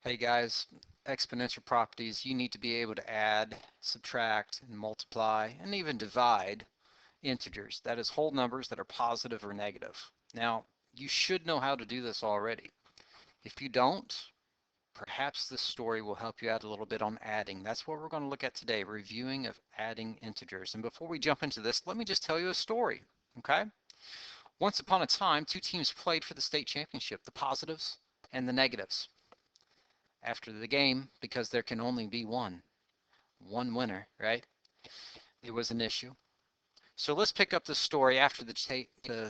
Hey guys, exponential properties, you need to be able to add, subtract, and multiply, and even divide integers. That is whole numbers that are positive or negative. Now, you should know how to do this already. If you don't, perhaps this story will help you out a little bit on adding. That's what we're going to look at today, reviewing of adding integers. And before we jump into this, let me just tell you a story, okay? Once upon a time, two teams played for the state championship, the positives and the negatives. After the game, because there can only be one winner, right? It was an issue. So let's pick up the story after the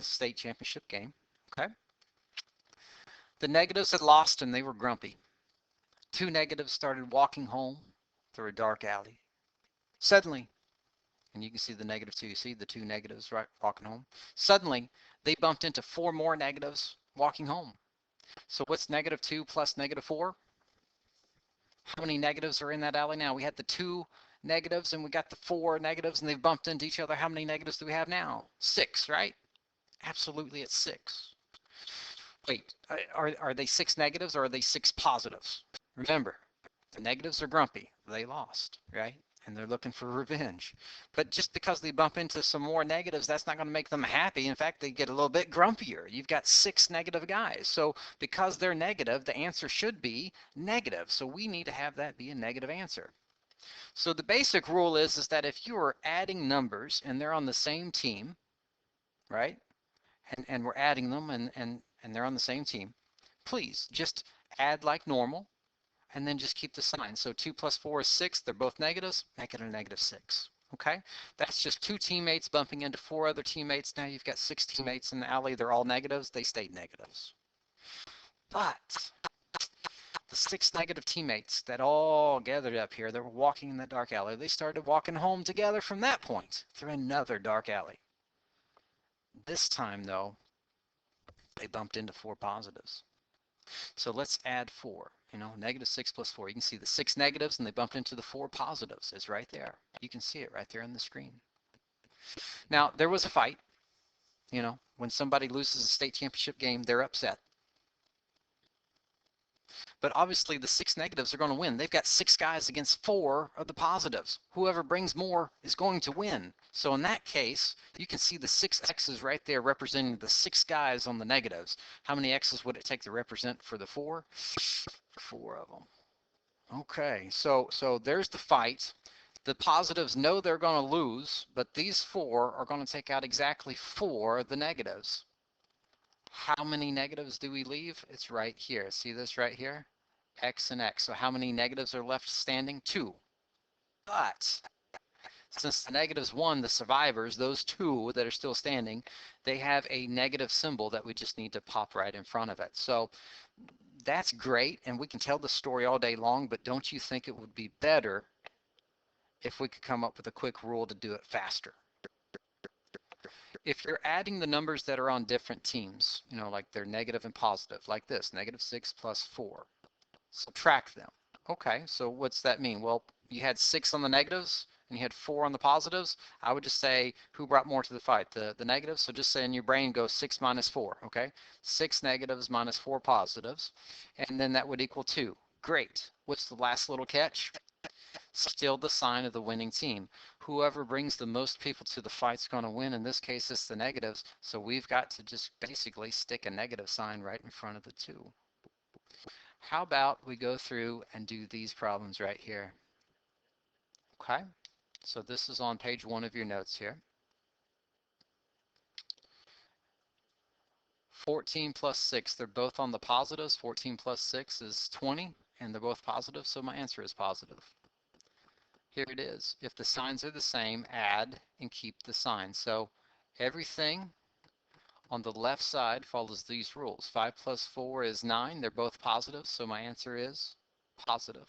state championship game. Okay. The negatives had lost and they were grumpy. Two negatives started walking home through a dark alley. Suddenly, and you can see the negative two, you see the two negatives right walking home. Suddenly, they bumped into four more negatives walking home. So what's negative 2 plus negative 4? How many negatives are in that alley now? We had the two negatives and we got the four negatives and they've bumped into each other. How many negatives do we have now? 6, right? Absolutely, it's 6. Wait, are they 6 negatives or are they 6 positives? Remember, the negatives are grumpy. They lost, right? And they're looking for revenge. But just because they bump into some more negatives, that's not going to make them happy. In fact, they get a little bit grumpier. You've got 6 negative guys. So because they're negative, the answer should be negative. So we need to have that be a negative answer. So the basic rule is that if you are adding numbers and they're on the same team, right? And we're adding them and they're on the same team, please just add like normal and then just keep the sign. So 2 plus 4 is 6. They're both negatives. Make it a negative 6. Okay? That's just two teammates bumping into four other teammates. Now you've got 6 teammates in the alley. They're all negatives. They stayed negatives. But the 6 negative teammates that all gathered up here, they were walking in that dark alley. They started walking home together from that point through another dark alley. This time, though, they bumped into 4 positives. So let's add 4. Negative 6 plus 4. You can see the 6 negatives and they bumped into the 4 positives. It's right there. You can see it right there on the screen. Now, there was a fight. When somebody loses a state championship game, they're upset. But obviously, the 6 negatives are going to win. They've got 6 guys against 4 of the positives. Whoever brings more is going to win. So in that case, you can see the 6 X's right there representing the 6 guys on the negatives. How many X's would it take to represent for the 4? 4 of them. Okay, so there's the fight. The positives know they're going to lose, but these 4 are going to take out exactly 4 of the negatives. How many negatives do we leave? It's right here. See this right here? X and X. So how many negatives are left standing? 2. But since the negatives won, the survivors, those 2 that are still standing, they have a negative symbol that we just need to pop right in front of it. So that's great, and we can tell the story all day long, but don't you think it would be better if we could come up with a quick rule to do it faster? If you're adding the numbers that are on different teams, like they're negative and positive, like this, negative 6 plus 4, subtract them. Okay, so what's that mean? Well, you had 6 on the negatives and you had 4 on the positives. I would just say, who brought more to the fight? The negatives? So just say in your brain, go 6 minus 4, okay? 6 negatives minus 4 positives, and then that would equal 2. Great. What's the last little catch? Still the sign of the winning team. Whoever brings the most people to the fight's going to win. In this case, it's the negatives. So we've got to just basically stick a negative sign right in front of the 2. How about we go through and do these problems right here? Okay, so this is on page 1 of your notes here. 14 plus 6, they're both on the positives. 14 plus 6 is 20, and they're both positive, so my answer is positive. Here it is. If the signs are the same, add and keep the sign. So everything on the left side follows these rules. 5 plus 4 is 9. They're both positive, so my answer is positive.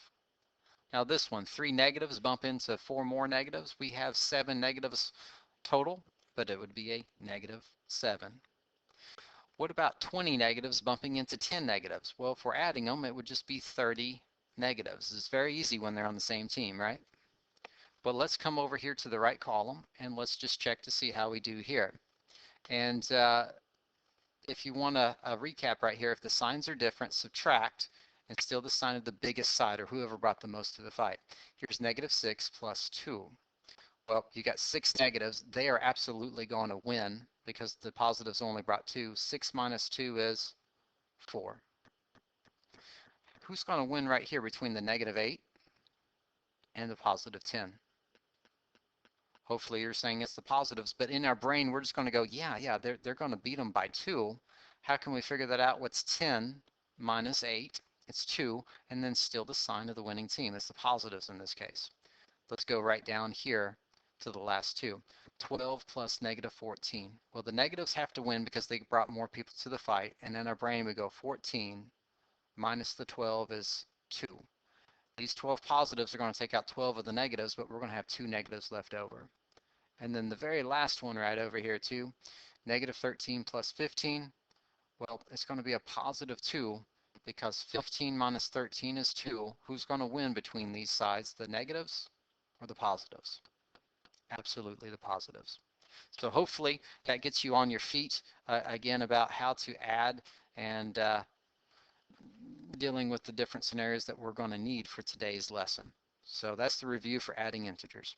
Now this one, 3 negatives bump into 4 more negatives. We have 7 negatives total, but it would be a negative 7. What about 20 negatives bumping into 10 negatives? Well, if we're adding them, it would just be 30 negatives. It's very easy when they're on the same team, right? But let's come over here to the right column and let's just check to see how we do here. And if you want a recap right here, if the signs are different, subtract, It's still the sign of the biggest side, or whoever brought the most to the fight. Here's -6 plus 2. Well, you got 6 negatives. They are absolutely going to win because the positives only brought 2. 6 minus 2 is 4. Who's going to win right here between the -8 and the +10? Hopefully you're saying it's the positives, but in our brain, we're just going to go, yeah, they're going to beat them by 2. How can we figure that out? What's 10 minus 8? It's 2, and then still the sign of the winning team. It's the positives in this case. Let's go right down here to the last two. 12 plus -14. Well, the negatives have to win because they brought more people to the fight, and in our brain we go 14 minus the 12 is 2. These 12 positives are going to take out 12 of the negatives, but we're going to have 2 negatives left over. And then the very last one right over here too, -13 plus 15. Well, it's going to be a +2 because 15 minus 13 is 2. Who's going to win between these sides, the negatives or the positives? Absolutely the positives. So hopefully that gets you on your feet again about how to add and dealing with the different scenarios that we're going to need for today's lesson. So that's the review for adding integers.